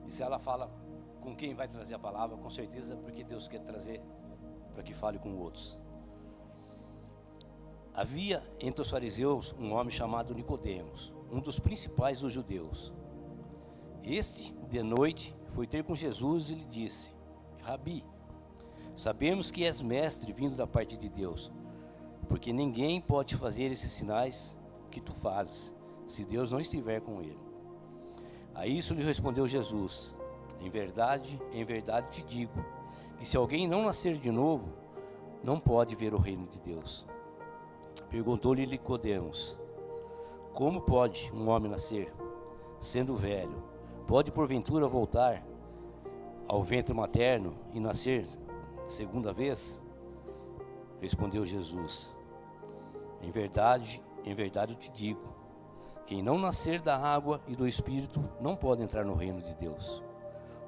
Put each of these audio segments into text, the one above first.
E se ela fala com quem vai trazer a palavra, com certeza é porque Deus quer trazer para que fale com outros. Havia entre os fariseus um homem chamado Nicodemos, um dos principais dos judeus. Este, de noite, foi ter com Jesus e lhe disse: Rabi, sabemos que és mestre vindo da parte de Deus, porque ninguém pode fazer esses sinais que tu fazes, se Deus não estiver com ele. A isso lhe respondeu Jesus: em verdade te digo, que se alguém não nascer de novo, não pode ver o reino de Deus. Perguntou-lhe Nicodemos: como pode um homem nascer, sendo velho? Pode porventura voltar ao ventre materno e nascer segunda vez? Respondeu Jesus: em verdade eu te digo, quem não nascer da água e do Espírito não pode entrar no reino de Deus.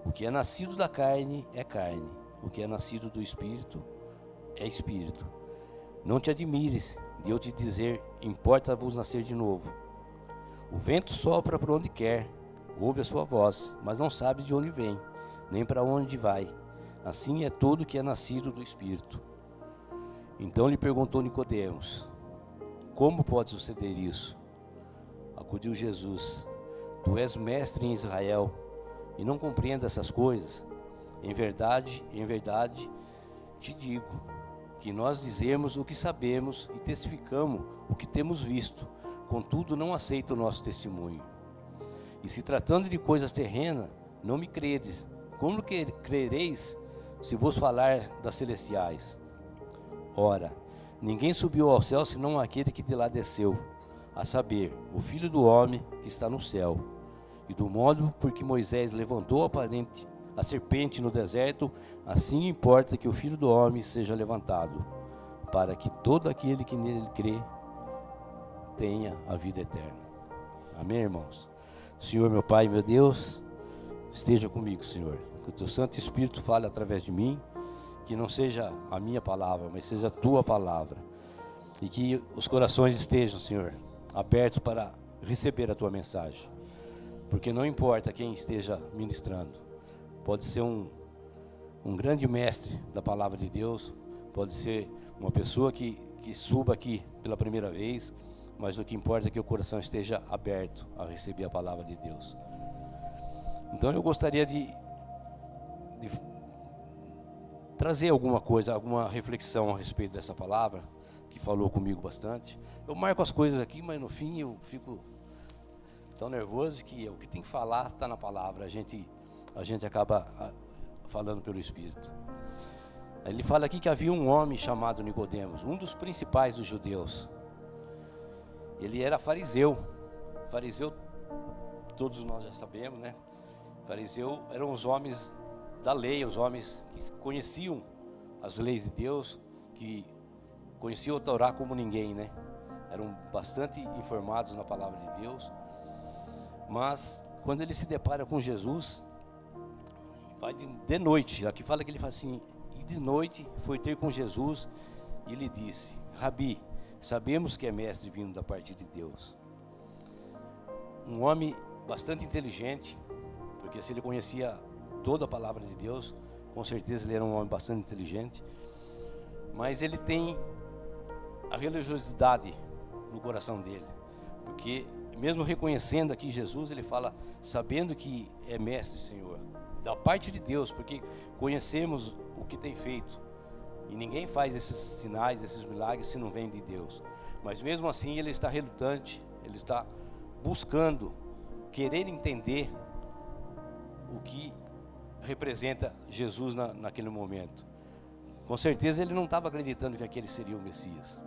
O que é nascido da carne é carne, o que é nascido do Espírito é Espírito. Não te admires de eu te dizer: importa-vos nascer de novo. O vento sopra por onde quer, ouve a sua voz, mas não sabe de onde vem, nem para onde vai. Assim é todo que é nascido do Espírito. Então lhe perguntou Nicodemos: como pode suceder isso? Acudiu Jesus: tu és mestre em Israel e não compreende essas coisas? Em verdade te digo, que nós dizemos o que sabemos e testificamos o que temos visto, contudo não aceita o nosso testemunho. E se tratando de coisas terrenas, não me credes. Como que crereis se vos falar das celestiais? Ora, ninguém subiu ao céu senão aquele que de lá desceu, a saber, o Filho do Homem que está no céu. E do modo por que Moisés levantou a serpente no deserto, assim importa que o Filho do Homem seja levantado, para que todo aquele que nele crê tenha a vida eterna. Amém, irmãos? Senhor, meu Pai, meu Deus, esteja comigo, Senhor. Que o Teu Santo Espírito fale através de mim, que não seja a minha palavra, mas seja a Tua palavra. E que os corações estejam, Senhor, abertos para receber a Tua mensagem. Porque não importa quem esteja ministrando. Pode ser um grande mestre da palavra de Deus, pode ser uma pessoa que suba aqui pela primeira vez, mas o que importa é que o coração esteja aberto a receber a palavra de Deus. Então eu gostaria de trazer alguma coisa, alguma reflexão a respeito dessa palavra, que falou comigo bastante. Eu marco as coisas aqui, mas no fim eu fico tão nervoso que o que tem que falar está na palavra, a gente acaba falando pelo Espírito. Ele fala aqui que havia um homem chamado Nicodemos, um dos principais dos judeus. Ele era fariseu. Fariseu, todos nós já sabemos, né? Fariseu eram os homens da lei, os homens que conheciam as leis de Deus, que conheciam a Torá como ninguém, né? Eram bastante informados na palavra de Deus. Mas quando ele se depara com Jesus, vai de noite, aqui fala que ele fala assim: e de noite foi ter com Jesus e lhe disse: Rabi, sabemos que é mestre vindo da parte de Deus. Um homem bastante inteligente, porque se ele conhecia toda a palavra de Deus, com certeza ele era um homem bastante inteligente. Mas ele tem a religiosidade no coração dele, porque mesmo reconhecendo aqui Jesus, ele fala: sabendo que é mestre, Senhor, da parte de Deus, porque conhecemos o que tem feito. E ninguém faz esses sinais, esses milagres, se não vem de Deus. Mas mesmo assim ele está relutante, ele está buscando, querer entender o que representa Jesus naquele momento. Com certeza ele não estava acreditando que aquele seria o Messias.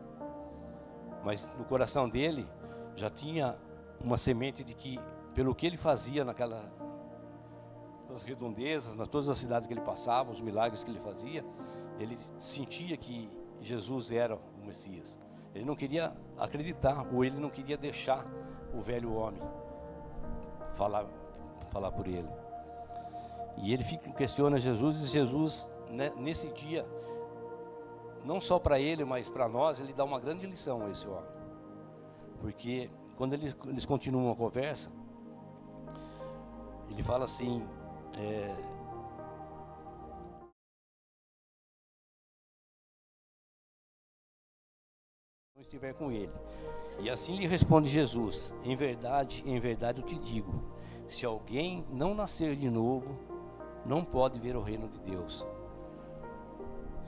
Mas no coração dele já tinha uma semente de que, pelo que ele fazia nas redondezas, nas todas as cidades que ele passava, os milagres que ele fazia, ele sentia que Jesus era o Messias. Ele não queria acreditar, ou ele não queria deixar o velho homem falar por ele. E ele questiona Jesus, e Jesus, né, nesse dia, não só para ele, mas para nós, ele dá uma grande lição a esse homem. Porque quando eles continuam a conversa, ele fala assim: estiver com ele. E assim lhe responde Jesus: em verdade eu te digo, se alguém não nascer de novo, não pode ver o reino de Deus.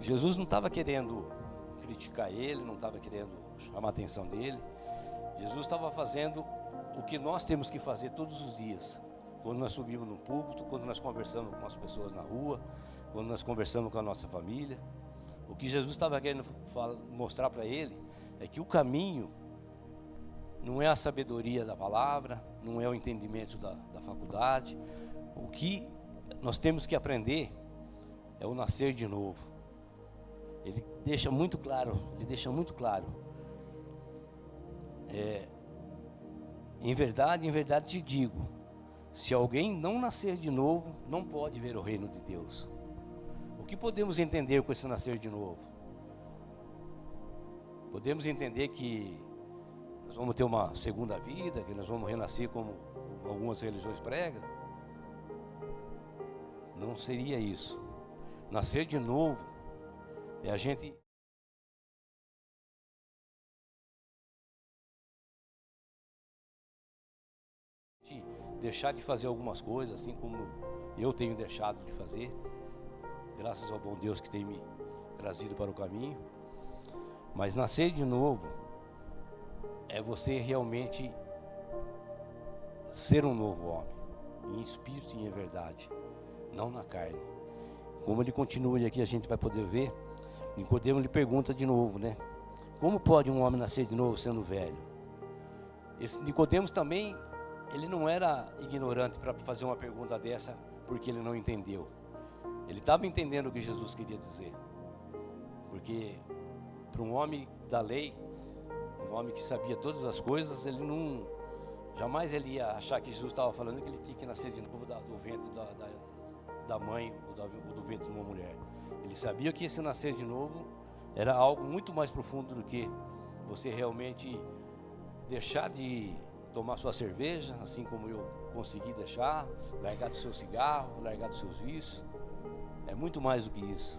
Jesus não estava querendo criticar ele, não estava querendo chamar a atenção dele. Jesus estava fazendo o que nós temos que fazer todos os dias. Quando nós subimos no púlpito, quando nós conversamos com as pessoas na rua, quando nós conversamos com a nossa família. O que Jesus estava querendo mostrar para ele é que o caminho não é a sabedoria da palavra, não é o entendimento da faculdade. O que nós temos que aprender é o nascer de novo. Ele deixa muito claro, em verdade te digo, se alguém não nascer de novo, não pode ver o reino de Deus. O que podemos entender com esse nascer de novo? Podemos entender que nós vamos ter uma segunda vida, que nós vamos renascer como algumas religiões pregam? Não seria isso. Nascer de novo é a gente deixar de fazer algumas coisas, assim como eu tenho deixado de fazer, graças ao bom Deus que tem me trazido para o caminho. Mas nascer de novo é você realmente ser um novo homem, em espírito e em verdade, não na carne. Como ele continua e aqui a gente vai poder ver, Nicodemo lhe pergunta de novo, né? Como pode um homem nascer de novo sendo velho? Esse Nicodemos também, ele não era ignorante para fazer uma pergunta dessa, porque ele não entendeu. Ele estava entendendo o que Jesus queria dizer. Porque para um homem da lei, um homem que sabia todas as coisas, ele não, jamais ele ia achar que Jesus estava falando que ele tinha que nascer de novo do ventre da mãe ou do ventre de uma mulher. Ele sabia que esse nascer de novo era algo muito mais profundo do que você realmente deixar de tomar sua cerveja, assim como eu consegui deixar, largar do seu cigarro, largar dos seus vícios. É muito mais do que isso.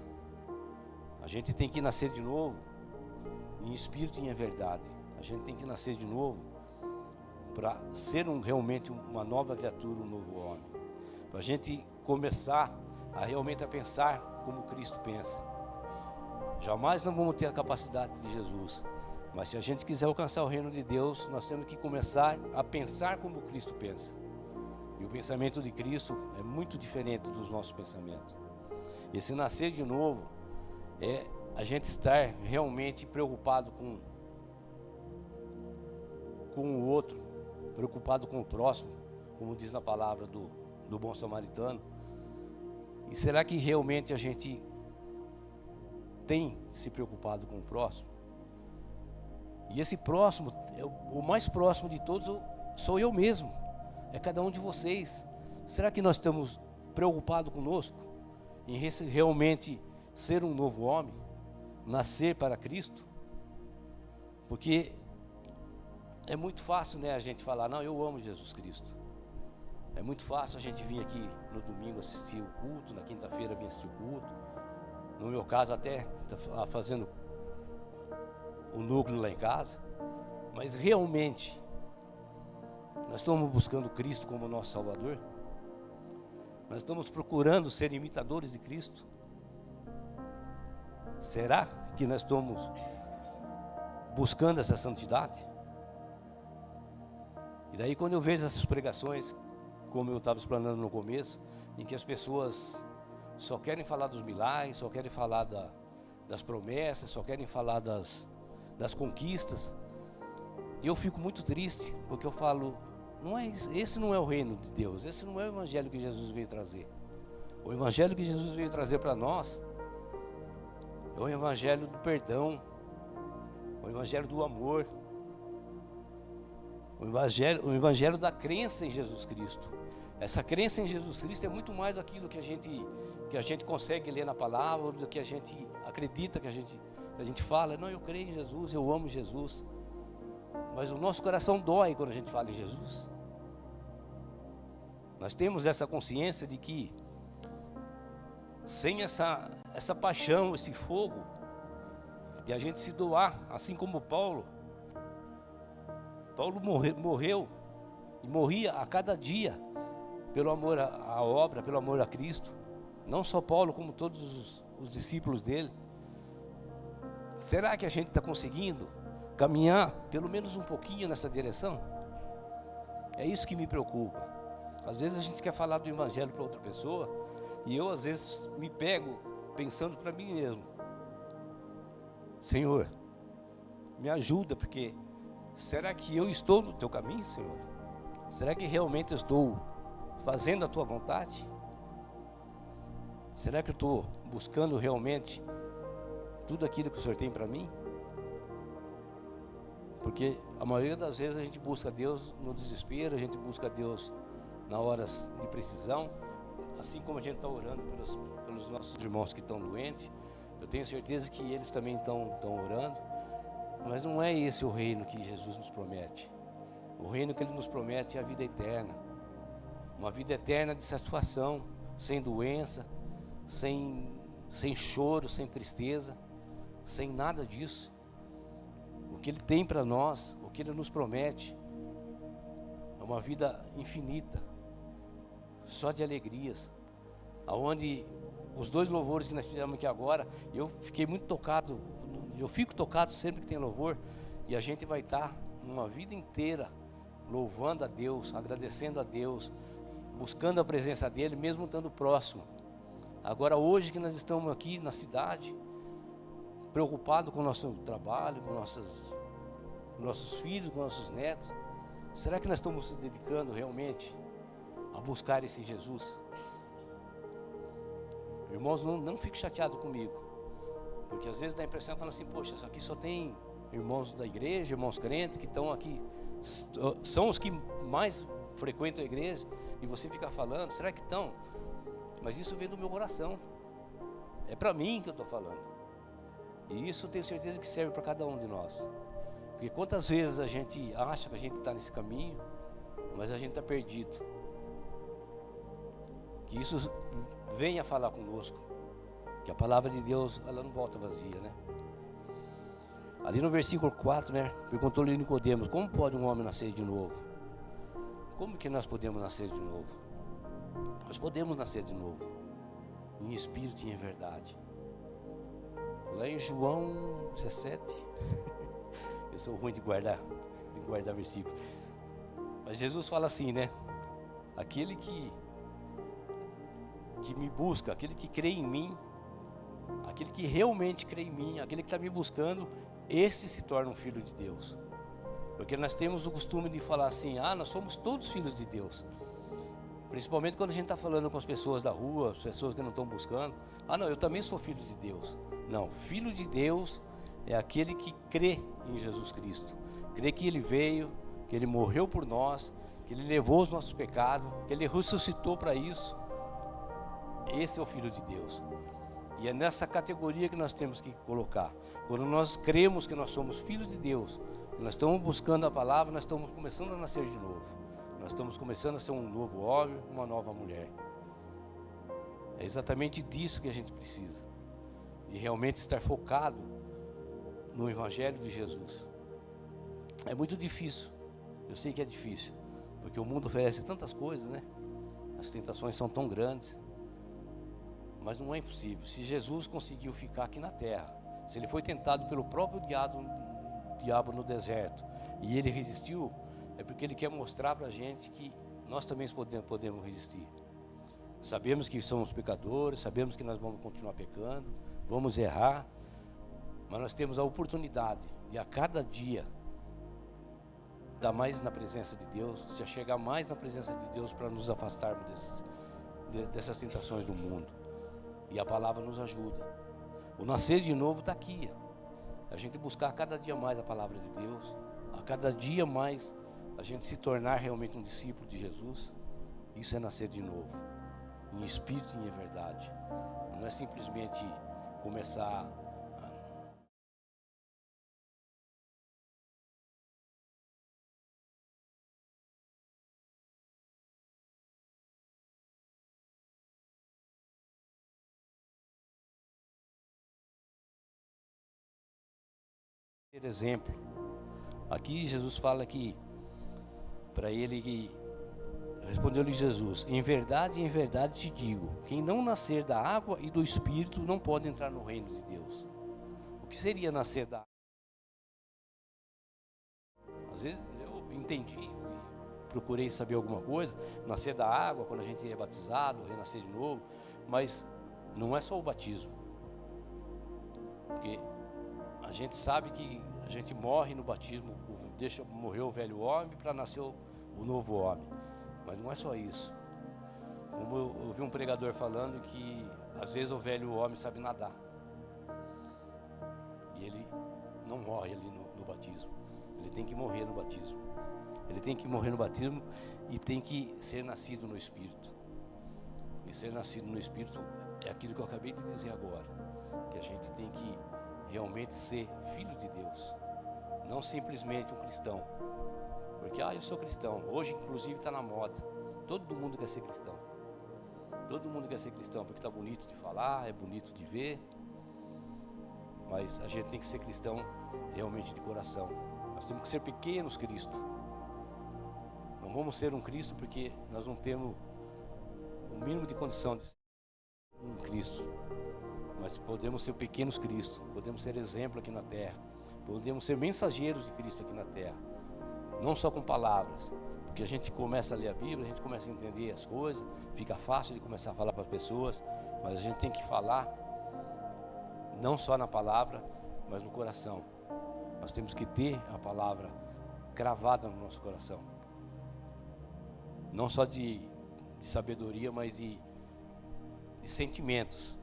A gente tem que nascer de novo em espírito e em verdade. A gente tem que nascer de novo para ser realmente uma nova criatura, um novo homem. Para a gente começar a realmente pensar como Cristo pensa. Jamais não vamos ter a capacidade de Jesus. Mas se a gente quiser alcançar o reino de Deus, nós temos que começar a pensar como Cristo pensa. E o pensamento de Cristo é muito diferente dos nossos pensamentos. Esse nascer de novo é a gente estar realmente preocupado com o outro, preocupado com o próximo, como diz na palavra do bom samaritano. E será que realmente a gente tem se preocupado com o próximo? E esse próximo, o mais próximo de todos sou eu mesmo, é cada um de vocês. Será que nós estamos preocupados conosco, em realmente ser um novo homem, nascer para Cristo? Porque é muito fácil, né, a gente falar, não, eu amo Jesus Cristo. É muito fácil a gente vir aqui no domingo assistir o culto, na quinta-feira vir assistir o culto. No meu caso até fazendo o núcleo lá em casa. Mas realmente nós estamos buscando Cristo como nosso Salvador? Nós estamos procurando ser imitadores de Cristo? Será que nós estamos buscando essa santidade? E daí quando eu vejo essas pregações, como eu estava explanando no começo, em que as pessoas só querem falar dos milagres, só querem falar das promessas, só querem falar das conquistas, e eu fico muito triste, porque eu falo, esse não é o reino de Deus, esse não é o evangelho que Jesus veio trazer. O evangelho que Jesus veio trazer para nós é o evangelho do perdão, o evangelho do amor, o evangelho da crença em Jesus Cristo. Essa crença em Jesus Cristo é muito mais daquilo que a gente consegue ler na palavra, do que a gente acredita, que a gente fala, não, eu creio em Jesus, eu amo Jesus. Mas o nosso coração dói quando a gente fala em Jesus. Nós temos essa consciência de que sem essa paixão, esse fogo, de a gente se doar, assim como Paulo morreu e morria a cada dia pelo amor à obra, pelo amor a Cristo. Não só Paulo, como todos os discípulos dele. Será que a gente está conseguindo caminhar pelo menos um pouquinho nessa direção? É isso que me preocupa. Às vezes a gente quer falar do evangelho para outra pessoa, e eu às vezes me pego pensando para mim mesmo: Senhor, me ajuda, porque será que eu estou no teu caminho, Senhor? Será que realmente eu estou fazendo a tua vontade? Será que eu estou buscando realmente tudo aquilo que o Senhor tem para mim? Porque a maioria das vezes a gente busca Deus no desespero, a gente busca Deus na horas de precisão, assim como a gente está orando pelos nossos irmãos que estão doentes. Eu tenho certeza que eles também estão orando, mas não é esse o reino que Jesus nos promete. O reino que Ele nos promete é a vida eterna, uma vida eterna de satisfação, sem doença, sem choro, sem tristeza, sem nada disso. O que Ele tem para nós, o que Ele nos promete, é uma vida infinita, só de alegrias, aonde os 2 louvores que nós fizemos aqui agora, eu fiquei muito tocado, eu fico tocado sempre que tem louvor, e a gente vai estar uma vida inteira louvando a Deus, agradecendo a Deus, buscando a presença dEle, mesmo estando próximo. Agora hoje que nós estamos aqui na cidade, preocupados com o nosso trabalho, com nossos filhos, com nossos netos, será que nós estamos se dedicando realmente a buscar esse Jesus? Irmãos, não fique chateado comigo, porque às vezes dá a impressão, fala assim: poxa, isso aqui só tem irmãos da igreja, irmãos crentes que estão aqui, são os que mais frequentam a igreja, e você fica falando, será que estão? Mas isso vem do meu coração, é para mim que eu estou falando, e isso eu tenho certeza que serve para cada um de nós. Porque quantas vezes a gente acha que a gente está nesse caminho, mas a gente está perdido. Que isso venha falar conosco, que a palavra de Deus, ela não volta vazia, né? Ali no versículo 4, né, perguntou-lhe Nicodemos: como pode um homem nascer de novo? Como que nós podemos nascer de novo? Nós podemos nascer de novo em espírito e em verdade. Lá em João 17, eu sou ruim de guardar versículo, mas Jesus fala assim, né? Aquele que me busca, aquele que crê em mim, aquele que realmente crê em mim, aquele que está me buscando, esse se torna um filho de Deus. Porque nós temos o costume de falar assim: nós somos todos filhos de Deus. Principalmente quando a gente está falando com as pessoas da rua, as pessoas que não estão buscando: não, eu também sou filho de Deus. Não, filho de Deus é aquele que crê em Jesus Cristo, crê que Ele veio, que Ele morreu por nós, que Ele levou os nossos pecados, que Ele ressuscitou para isso. Esse é o Filho de Deus. E é nessa categoria que nós temos que colocar. Quando nós cremos que nós somos filhos de Deus, que nós estamos buscando a palavra, nós estamos começando a nascer de novo. Nós estamos começando a ser um novo homem, uma nova mulher. É exatamente disso que a gente precisa. De realmente estar focado no Evangelho de Jesus. É muito difícil. Eu sei que é difícil, porque o mundo oferece tantas coisas, né? As tentações são tão grandes. Mas não é impossível. Se Jesus conseguiu ficar aqui na terra, se Ele foi tentado pelo próprio diabo no deserto, e Ele resistiu, é porque Ele quer mostrar para a gente que nós também podemos resistir. Sabemos que somos pecadores, sabemos que nós vamos continuar pecando, vamos errar, mas nós temos a oportunidade de a cada dia estar mais na presença de Deus, se chegar mais na presença de Deus, para nos afastarmos dessas tentações do mundo. E a palavra nos ajuda. O nascer de novo está aqui. A gente buscar cada dia mais a palavra de Deus, a cada dia mais a gente se tornar realmente um discípulo de Jesus. Isso é nascer de novo, em espírito e em verdade. Não é simplesmente começar ser exemplo. Aqui Jesus fala que, para ele, que respondeu-lhe Jesus: em verdade te digo, quem não nascer da água e do Espírito não pode entrar no reino de Deus. O que seria nascer da água? Às vezes eu entendi, procurei saber alguma coisa, nascer da água quando a gente é batizado, renascer de novo, mas não é só o batismo, porque a gente sabe que a gente morre no batismo, deixa morrer o velho homem para nascer o novo homem, mas não é só isso. Como eu ouvi um pregador falando que às vezes o velho homem sabe nadar e ele não morre ali no batismo, ele tem que morrer no batismo. Ele tem que morrer no batismo e tem que ser nascido no Espírito. E ser nascido no Espírito é aquilo que eu acabei de dizer agora, que a gente tem que realmente ser filho de Deus, não simplesmente um cristão. Porque, eu sou cristão. Hoje, inclusive, está na moda. Todo mundo quer ser cristão. Todo mundo quer ser cristão, porque está bonito de falar, é bonito de ver. Mas a gente tem que ser cristão realmente de coração. Nós temos que ser pequenos Cristo. Não vamos ser um Cristo porque nós não temos o mínimo de condição de ser um Cristo. Mas podemos ser pequenos Cristo, podemos ser exemplo aqui na terra, podemos ser mensageiros de Cristo aqui na terra. Não só com palavras, porque a gente começa a ler a Bíblia, a gente começa a entender as coisas, fica fácil de começar a falar para as pessoas, mas a gente tem que falar não só na palavra, mas no coração. Nós temos que ter a palavra cravada no nosso coração. Não só de sabedoria, mas de sentimentos.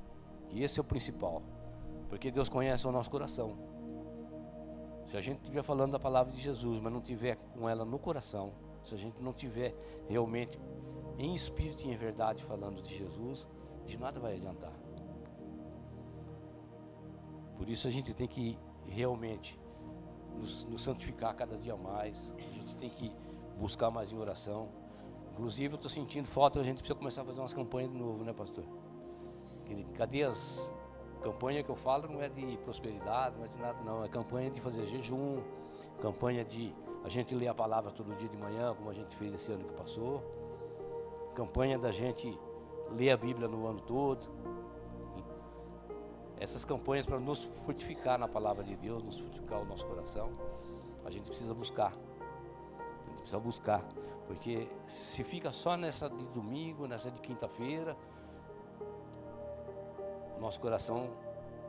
E esse é o principal. Porque Deus conhece o nosso coração. Se a gente estiver falando da palavra de Jesus, mas não tiver com ela no coração, se a gente não tiver realmente em espírito e em verdade falando de Jesus, de nada vai adiantar. Por isso a gente tem que realmente nos santificar cada dia mais. A gente tem que buscar mais em oração. Inclusive eu estou sentindo falta, a gente precisa começar a fazer umas campanhas de novo, né, pastor? Cadê as campanhas que eu falo? Não é de prosperidade, não é de nada não, é campanha de fazer jejum, campanha de a gente ler a palavra todo dia de manhã, como a gente fez esse ano que passou, campanha da gente ler a Bíblia no ano todo. Essas campanhas para nos fortificar na palavra de Deus, nos fortificar o nosso coração, a gente precisa buscar. A gente precisa buscar, porque se fica só nessa de domingo, nessa de quinta-feira, o nosso coração,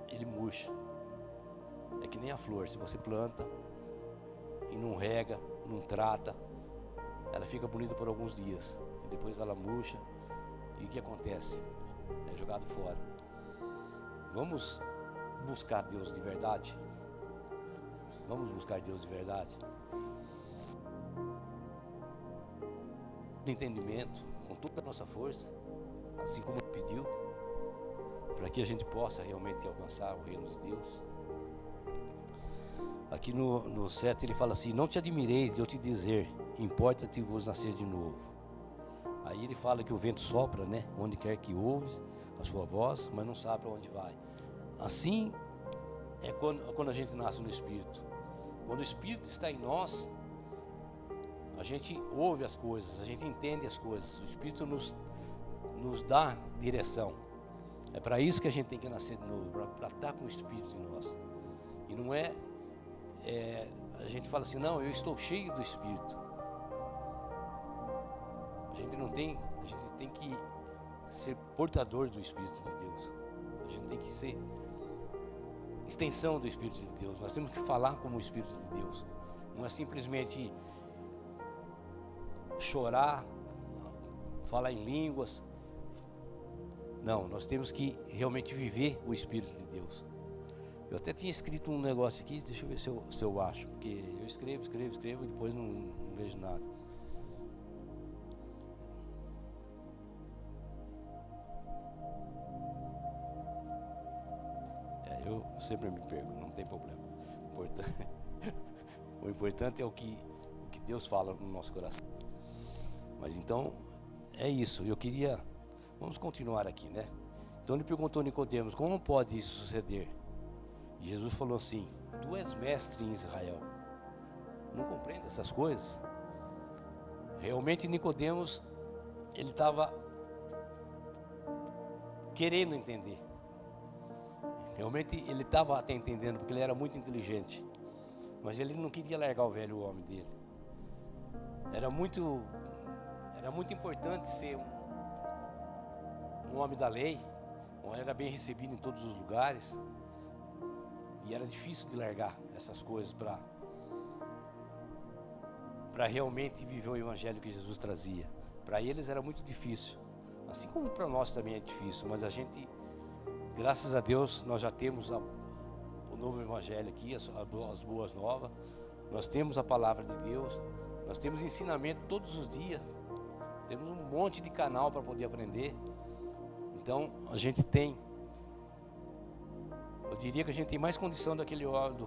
ele murcha. É que nem a flor, se você planta e não rega, não trata, ela fica bonita por alguns dias, e depois ela murcha, e o que acontece? É jogado fora. Vamos buscar Deus de verdade? Vamos buscar Deus de verdade? Entendimento, com toda a nossa força, assim como Ele pediu, para que a gente possa realmente alcançar o reino de Deus. Aqui no 7 ele fala assim: não te admireis de eu te dizer, importa-te vos nascer de novo. Aí ele fala que o vento sopra, né, onde quer que ouves a sua voz, mas não sabe para onde vai. Assim é quando a gente nasce no Espírito. Quando o Espírito está em nós, a gente ouve as coisas, a gente entende as coisas. O Espírito nos dá direção. É para isso que a gente tem que nascer de novo, para estar com o Espírito em nós. E não a gente fala assim, não, eu estou cheio do Espírito. A gente tem que ser portador do Espírito de Deus. A gente tem que ser extensão do Espírito de Deus. Nós temos que falar como o Espírito de Deus. Não é simplesmente chorar, falar em línguas. Não, nós temos que realmente viver o Espírito de Deus. Eu até tinha escrito um negócio aqui, deixa eu ver se eu acho, porque eu escrevo e depois não vejo nada. Eu sempre me perco, não tem problema. O importante é o que Deus fala no nosso coração. Mas então, é isso. Vamos continuar aqui, né? Então ele perguntou a Nicodemos, como pode isso suceder? E Jesus falou assim: tu és mestre em Israel, não compreende essas coisas? Realmente Nicodemos, ele estava querendo entender. Realmente ele estava até entendendo, porque ele era muito inteligente. Mas ele não queria largar o velho homem dele. Era muito importante ser um homem da lei, era bem recebido em todos os lugares. E era difícil de largar essas coisas para realmente viver o evangelho que Jesus trazia. Para eles era muito difícil, assim como para nós também é difícil, mas a gente, graças a Deus, nós já temos o novo evangelho aqui, as boas novas, nós temos a palavra de Deus, nós temos ensinamento todos os dias, temos um monte de canal para poder aprender. Então a gente tem, eu diria que a gente tem mais condição do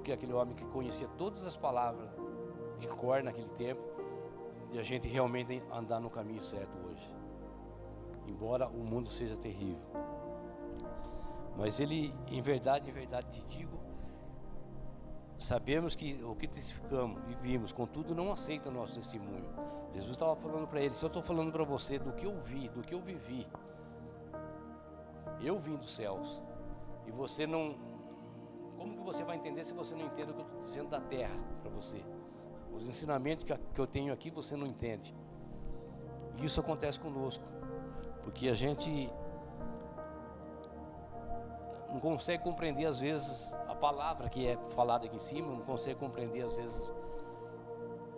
que aquele homem que conhecia todas as palavras de cor naquele tempo, de a gente realmente andar no caminho certo hoje, embora o mundo seja terrível. Mas ele, em verdade te digo, sabemos que o que testificamos e vimos, contudo não aceita o nosso testemunho. Jesus estava falando para ele: se eu estou falando para você do que eu vi, do que eu vivi, eu vim dos céus, e você não, como que você vai entender se você não entende o que eu estou dizendo da terra para você? Os ensinamentos que eu tenho aqui você não entende. E isso acontece conosco, porque a gente não consegue compreender às vezes a palavra que é falada aqui em cima, não consegue compreender às vezes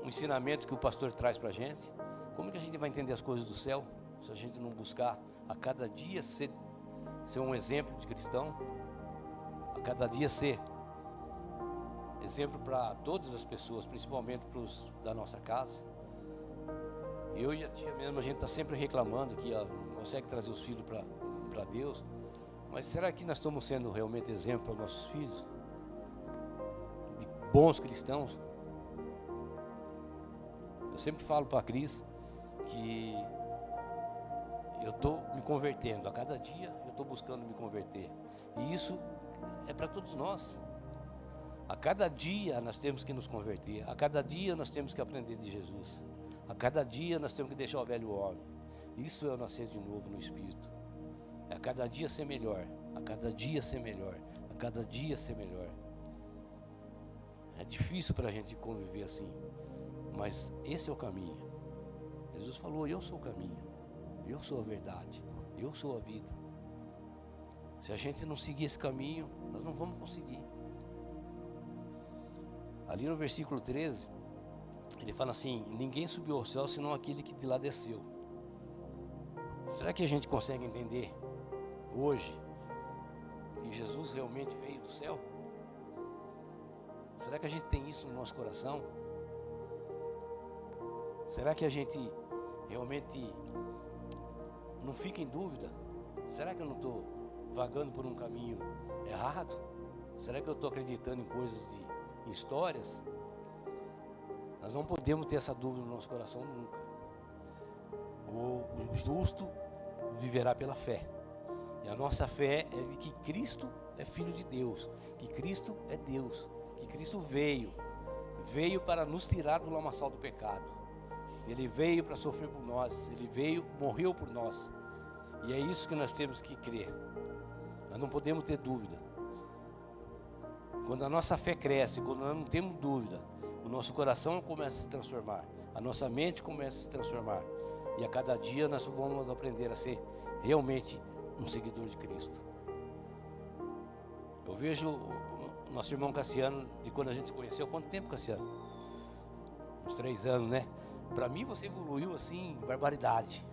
o ensinamento que o pastor traz para a gente. Como que a gente vai entender as coisas do céu se a gente não buscar a cada dia ser um exemplo de cristão, a cada dia ser exemplo para todas as pessoas, principalmente para os da nossa casa. Eu e a tia mesmo, a gente está sempre reclamando que não consegue trazer os filhos para Deus. Mas será que nós estamos sendo realmente exemplo para os nossos filhos? De bons cristãos? Eu sempre falo para a Cris que eu estou me convertendo. A cada dia eu estou buscando me converter. E isso é para todos nós. A cada dia nós temos que nos converter. A cada dia nós temos que aprender de Jesus. A cada dia nós temos que deixar o velho homem. Isso é o nascer de novo no Espírito. É a cada dia ser melhor. A cada dia ser melhor. A cada dia ser melhor. É difícil para a gente conviver assim. Mas esse é o caminho. Jesus falou: eu sou o caminho. Eu sou a verdade. Eu sou a vida. Se a gente não seguir esse caminho, nós não vamos conseguir. Ali no versículo 13, ele fala assim: ninguém subiu ao céu senão aquele que de lá desceu. Será que a gente consegue entender hoje que Jesus realmente veio do céu? Será que a gente tem isso no nosso coração? Será que a gente realmente não fica em dúvida? Será que eu não estou vagando por um caminho errado? Será que eu estou acreditando em coisas em histórias? Nós não podemos ter essa dúvida no nosso coração nunca. O justo viverá pela fé. E a nossa fé é de que Cristo é Filho de Deus, que Cristo é Deus, que Cristo veio para nos tirar do lamaçal do pecado. Ele veio para sofrer por nós, Ele veio, morreu por nós. E é isso que nós temos que crer. Nós não podemos ter dúvida. Quando a nossa fé cresce, quando nós não temos dúvida, o nosso coração começa a se transformar, a nossa mente começa a se transformar. E a cada dia nós vamos aprender a ser realmente um seguidor de Cristo. Eu vejo o nosso irmão Cassiano, de quando a gente se conheceu. Quanto tempo, Cassiano? Uns 3 anos, né? Para mim você evoluiu assim, barbaridade.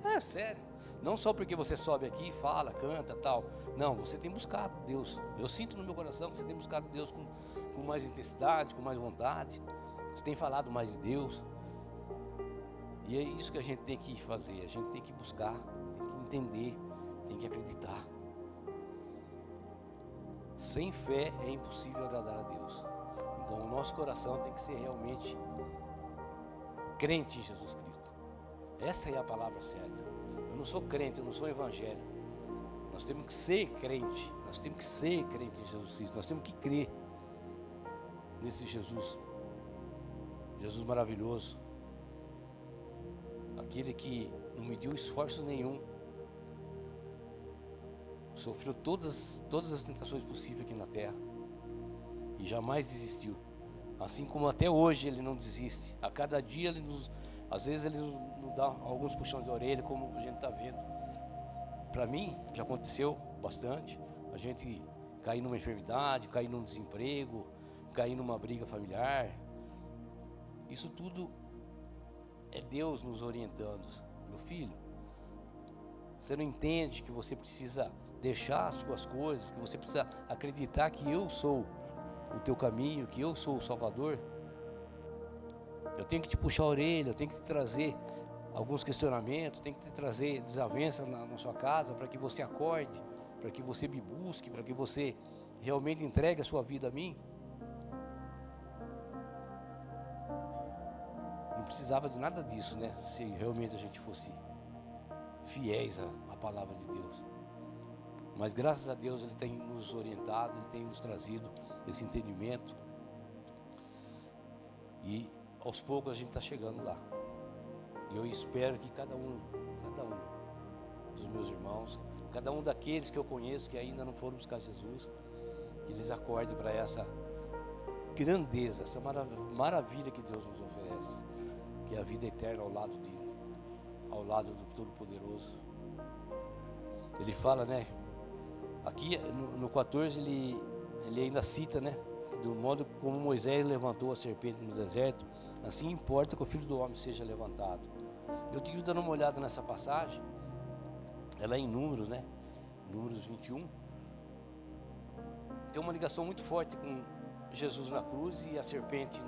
É sério. Não só porque você sobe aqui, fala, canta, tal. Não, você tem buscado Deus. Eu sinto no meu coração que você tem buscado Deus com mais intensidade, com mais vontade. Você tem falado mais de Deus. E é isso que a gente tem que fazer. A gente tem que buscar, tem que entender, tem que acreditar. Sem fé é impossível agradar a Deus. Então o nosso coração tem que ser realmente crente em Jesus Cristo. Essa é a palavra certa. Eu não sou crente, eu não sou evangélico. Nós temos que ser crente. Nós temos que ser crente em Jesus Cristo. Nós temos que crer nesse Jesus. Jesus maravilhoso. Aquele que não mediu esforço nenhum. Sofreu todas as tentações possíveis aqui na terra. E jamais desistiu. Assim como até hoje Ele não desiste. A cada dia às vezes Ele nos dá alguns puxões de orelha, como a gente está vendo. Para mim, já aconteceu bastante. A gente cair numa enfermidade, cair num desemprego, cair numa briga familiar. Isso tudo é Deus nos orientando. Meu filho, você não entende que você precisa deixar as suas coisas, que você precisa acreditar que eu sou o teu caminho, que eu sou o Salvador? Eu tenho que te puxar a orelha, eu tenho que te trazer alguns questionamentos, tenho que te trazer desavença na sua casa, para que você acorde, para que você me busque, para que você realmente entregue a sua vida a mim. Não precisava de nada disso, né? Se realmente a gente fosse fiéis à palavra de Deus. Mas graças a Deus Ele tem nos orientado, Ele tem nos trazido esse entendimento. E aos poucos a gente está chegando lá. E eu espero que cada um dos meus irmãos, cada um daqueles que eu conheço que ainda não foram buscar Jesus, que eles acordem para essa grandeza, essa maravilha que Deus nos oferece, que é a vida eterna ao lado do Todo-Poderoso. Ele fala, né? Aqui no 14 ele ainda cita, né? Do modo como Moisés levantou a serpente no deserto, assim importa que o Filho do Homem seja levantado. Eu tive dando uma olhada nessa passagem, ela é em Números, né? Números 21. Tem uma ligação muito forte com Jesus na cruz e a serpente.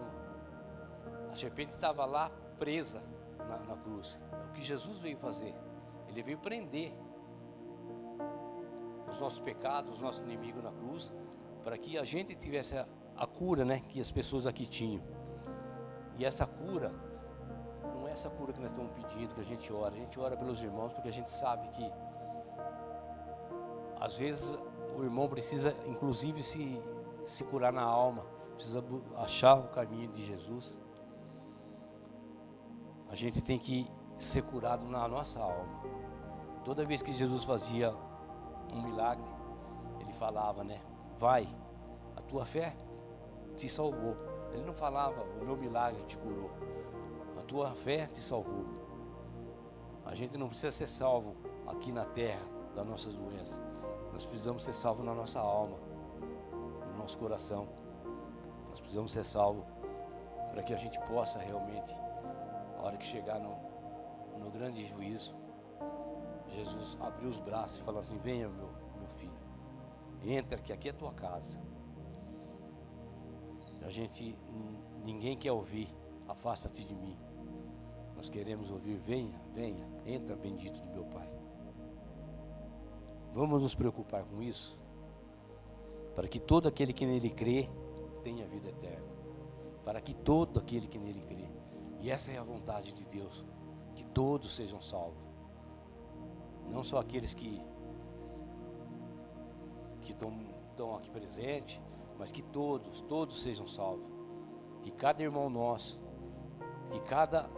A serpente estava lá presa na cruz. É o que Jesus veio fazer. Ele veio prender os nossos pecados, os nossos inimigos na cruz, para que a gente tivesse a cura, né, que as pessoas aqui tinham. E essa cura não é essa cura que nós estamos pedindo, que a gente ora pelos irmãos, porque a gente sabe que às vezes o irmão precisa inclusive se curar na alma, precisa achar o caminho de Jesus. A gente tem que ser curado na nossa alma. Toda vez que Jesus fazia um milagre, Ele falava, né? Vai, a tua fé te salvou. Ele não falava, o meu milagre te curou. A tua fé te salvou. A gente não precisa ser salvo aqui na terra das nossas doenças. Nós precisamos ser salvos na nossa alma, no nosso coração. Nós precisamos ser salvos para que a gente possa realmente, a hora que chegar no grande juízo, Jesus abrir os braços e falar assim: venha meu filho, entra que aqui é a tua casa. Ninguém quer ouvir, afasta-te de mim. Nós queremos ouvir, venha, entra bendito do meu Pai. Vamos nos preocupar com isso, para que todo aquele que nele crê tenha vida eterna. Para que todo aquele que nele crê, e essa é a vontade de Deus, que todos sejam salvos. Não só aqueles que estão aqui presentes, mas que todos sejam salvos. Que cada irmão nosso, que cada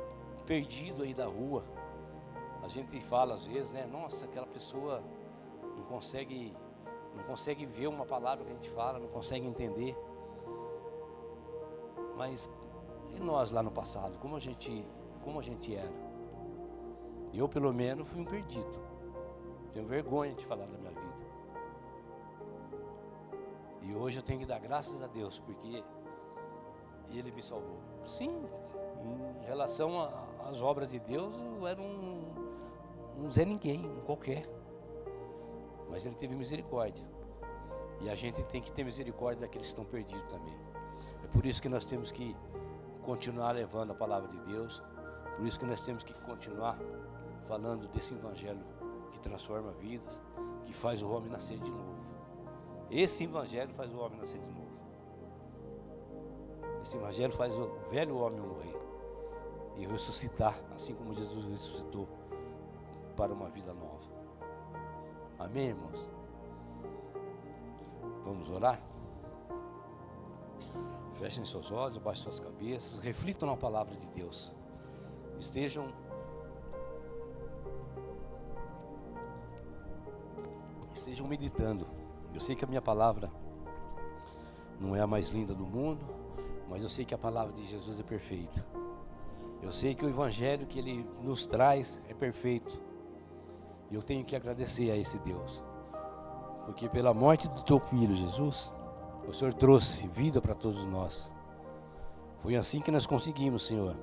perdido aí da rua, a gente fala às vezes, né? Nossa, aquela pessoa não consegue ver uma palavra que a gente fala, não consegue entender. Mas e nós lá no passado, como a gente era? Eu pelo menos fui um perdido. Tenho vergonha de falar da minha vida. E hoje eu tenho que dar graças a Deus, porque Ele me salvou. Sim, em relação às obras de Deus, eu era um Zé Ninguém, um qualquer. Mas Ele teve misericórdia. E a gente tem que ter misericórdia daqueles que estão perdidos também. É por isso que nós temos que continuar levando a palavra de Deus. Por isso que nós temos que continuar falando desse evangelho que transforma vidas, que faz o homem nascer de novo. Esse evangelho faz o homem nascer de novo. Esse evangelho faz o velho homem morrer e ressuscitar, assim como Jesus ressuscitou para uma vida nova. Amém, irmãos? Vamos orar? Fechem seus olhos, abaixem suas cabeças, reflitam na palavra de Deus. Estejam meditando. Eu sei que a minha palavra não é a mais linda do mundo, mas eu sei que a palavra de Jesus é perfeita. Eu sei que o evangelho que Ele nos traz é perfeito. E eu tenho que agradecer a esse Deus, porque pela morte do Teu Filho Jesus, o Senhor trouxe vida para todos nós. Foi assim que nós conseguimos, Senhor,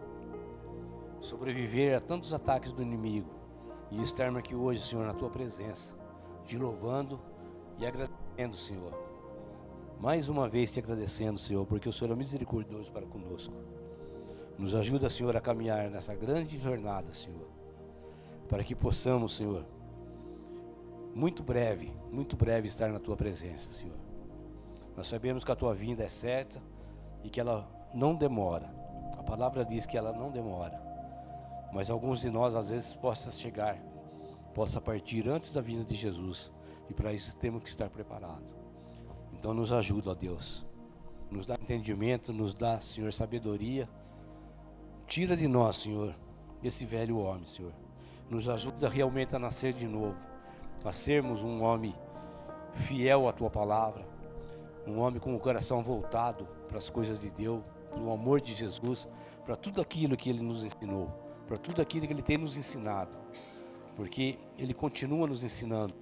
sobreviver a tantos ataques do inimigo e estarmos aqui hoje, Senhor, na Tua presença, te louvando e agradecendo, Senhor. Mais uma vez te agradecendo, Senhor, porque o Senhor é misericordioso para conosco. Nos ajuda, Senhor, a caminhar nessa grande jornada, Senhor, para que possamos, Senhor, muito breve estar na Tua presença, Senhor. Nós sabemos que a Tua vinda é certa e que ela não demora. A palavra diz que ela não demora. Mas alguns de nós, às vezes, possa partir antes da vinda de Jesus. E para isso temos que estar preparados. Então nos ajuda, ó Deus. Nos dá entendimento, nos dá, Senhor, sabedoria. Tira de nós, Senhor, esse velho homem, Senhor. Nos ajuda realmente a nascer de novo. A sermos um homem fiel à Tua palavra. Um homem com o coração voltado para as coisas de Deus, para o amor de Jesus, para tudo aquilo que Ele nos ensinou, para tudo aquilo que Ele tem nos ensinado, porque Ele continua nos ensinando.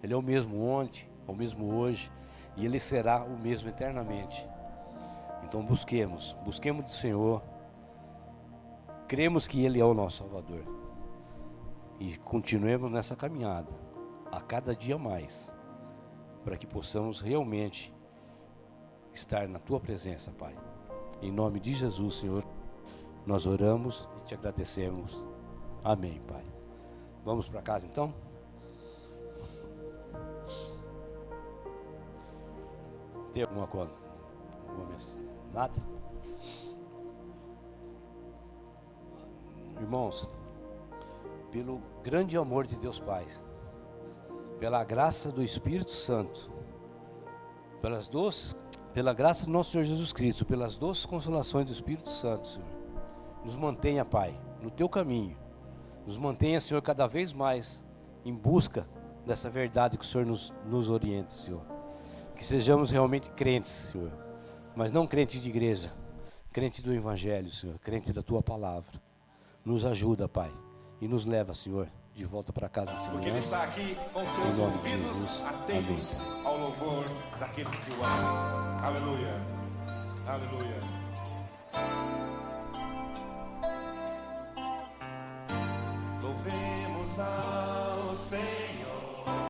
Ele é o mesmo ontem, é o mesmo hoje, e Ele será o mesmo eternamente. Então busquemos do Senhor, cremos que Ele é o nosso Salvador, e continuemos nessa caminhada, a cada dia mais, para que possamos realmente estar na Tua presença, Pai. Em nome de Jesus, Senhor, nós oramos e te agradecemos. Amém, Pai. Vamos para casa, então? Tem alguma coisa? Nada? Irmãos, pelo grande amor de Deus Pai, pela graça do Espírito Santo, pela graça do nosso Senhor Jesus Cristo, pelas doces consolações do Espírito Santo, Senhor, nos mantenha, Pai, no Teu caminho. Nos mantenha, Senhor, cada vez mais em busca dessa verdade que o Senhor nos orienta, Senhor. Que sejamos realmente crentes, Senhor, mas não crentes de igreja, crentes do Evangelho, Senhor, crentes da Tua palavra. Nos ajuda, Pai, e nos leva, Senhor, de volta para casa de segurança. Porque Ele está aqui com seus ouvidos atentos ao louvor daqueles que o amam. Aleluia, aleluia. Louvemos ao Senhor.